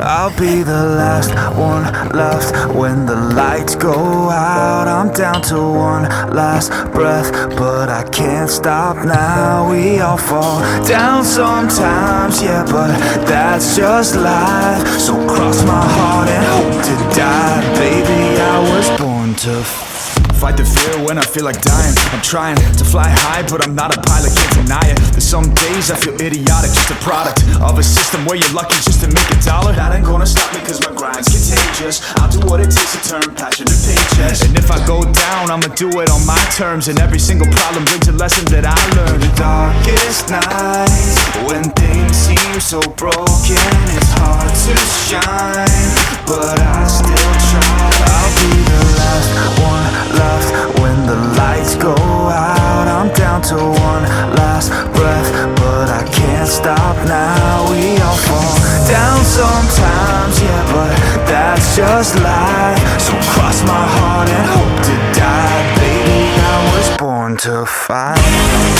I'll be the last one left when the lights go out. I'm down to one last breath, but I can't stop now. We all fall down sometimes, yeah, but that's just life. So cross my heart and hope to die. Baby, I was born to fight the fear when I feel like dying. I'm trying to fly high, but I'm not a pilot, can't deny it. There's some days I feel idiotic, just a product of a system where you're lucky just to make a dollar. That ain't gonna stop me cause my grind's contagious. I'll do what it takes to turn passion to paychecks. And if I go down, I'ma do it on my terms. And every single problem brings a lesson that I learned. The darkest nights, when things seem so broken, it's hard to shine, but I still try. I'll be the last one left when the lights go out. I'm down to one last breath, but I can't stop now. We all fall down sometimes, yeah, but that's just life. So cross my heart and hope to die. Baby, I was born to fight.